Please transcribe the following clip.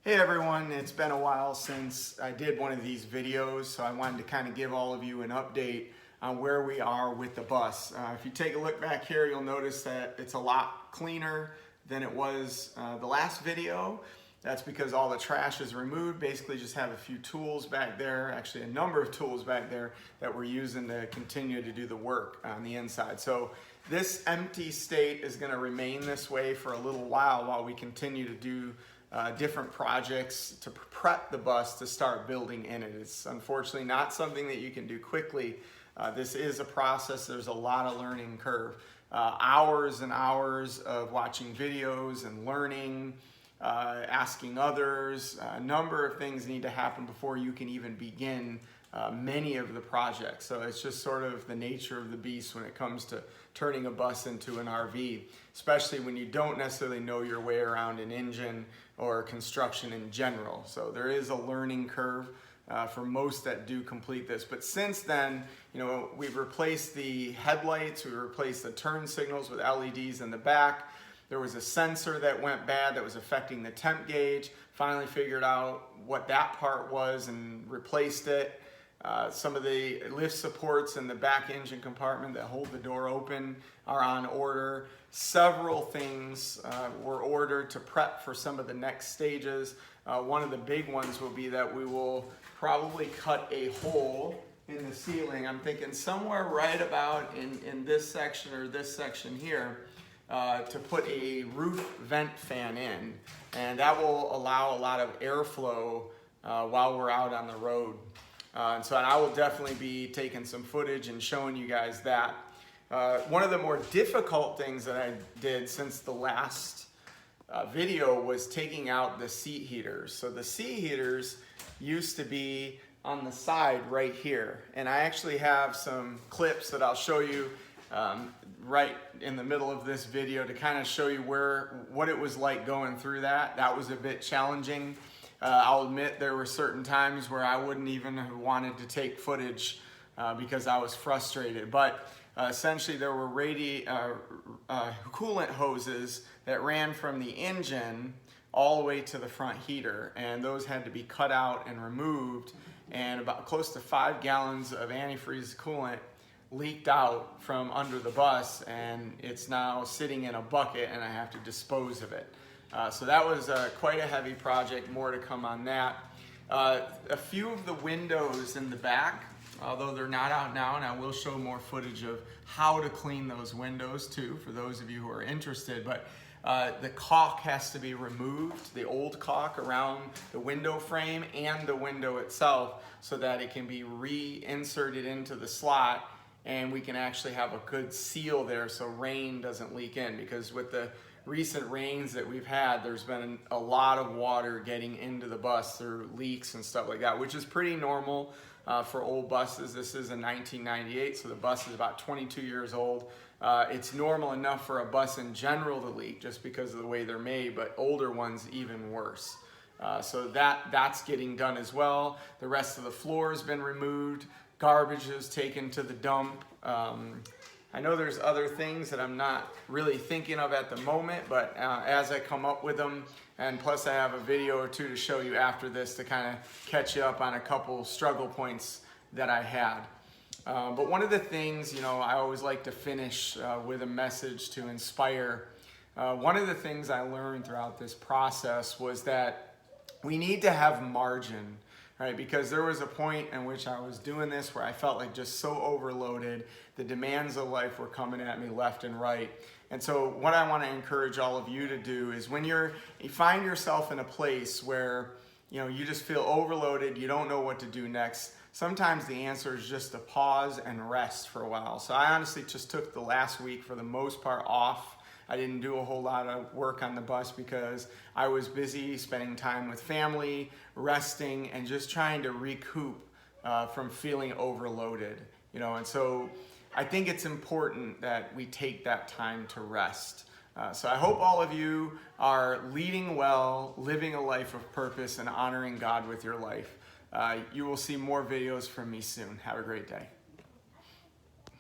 Hey everyone, it's been a while since I did one of these videos, so I wanted to kind of give all of you an update on where we are with the bus. If you take a look back here, you'll notice that it's a lot cleaner than it was the last video. That's because all the trash is removed. Basically just have a few tools back there, actually a number of tools back there that we're using to continue to do the work on the inside. So this empty state is going to remain this way for a little while we continue to do different projects to prep the bus to start building in it. It's unfortunately not something that you can do quickly. This is a process. There's a lot of learning curve. Hours and hours of watching videos and learning, asking others. A number of things need to happen before you can even begin many of the projects. So it's just sort of the nature of the beast when it comes to turning a bus into an RV, especially when you don't necessarily know your way around an engine or construction in general. So there is a learning curve for most that do complete this. But since then, you know, we've replaced the headlights, we replaced the turn signals with LEDs in the back. There was a sensor that went bad that was affecting the temp gauge. Finally figured out what that part was and replaced it. Some of the lift supports in the back engine compartment that hold the door open are on order. Several things were ordered to prep for some of the next stages. One of the big ones will be that we will probably cut a hole in the ceiling. I'm thinking somewhere right about in this section or this section here to put a roof vent fan in. And that will allow a lot of airflow while we're out on the road. And I will definitely be taking some footage and showing you guys that. One of the more difficult things that I did since the last video was taking out the seat heaters. So the seat heaters used to be on the side right here. And I actually have some clips that I'll show you right in the middle of this video to kind of show you what it was like going through that. That was a bit challenging. I'll admit there were certain times where I wouldn't even have wanted to take footage because I was frustrated. But essentially there were coolant hoses that ran from the engine all the way to the front heater, and those had to be cut out and removed, and about close to 5 gallons of antifreeze coolant leaked out from under the bus, and it's now sitting in a bucket and I have to dispose of it. So that was quite a heavy project, more to come on that. A few of the windows in the back, although they're not out now, and I will show more footage of how to clean those windows too, for those of you who are interested, but the caulk has to be removed, the old caulk around the window frame and the window itself, so that it can be reinserted into the slot and we can actually have a good seal there so rain doesn't leak in, because with the recent rains that we've had, there's been a lot of water getting into the bus through leaks and stuff like that, which is pretty normal for old buses. This is a 1998, so the bus is about 22 years old. It's normal enough for a bus in general to leak just because of the way they're made, but older ones even worse. So that's getting done as well. The rest of the floor has been removed. Garbage is taken to the dump. I know there's other things that I'm not really thinking of at the moment, but as I come up with them, and plus I have a video or two to show you after this to kind of catch you up on a couple struggle points that I had. But one of the things, you know, I always like to finish with a message to inspire. One of the things I learned throughout this process was that we need to have margin. Right, because there was a point in which I was doing this where I felt like just so overloaded. The demands of life were coming at me left and right. And so what I want to encourage all of you to do is when you find yourself in a place where, you know, you just feel overloaded, you don't know what to do next, sometimes the answer is just to pause and rest for a while. So I honestly just took the last week for the most part off. I didn't do a whole lot of work on the bus because I was busy spending time with family, resting, and just trying to recoup from feeling overloaded. You know, and so I think it's important that we take that time to rest. So I hope all of you are leading well, living a life of purpose, and honoring God with your life. You will see more videos from me soon. Have a great day.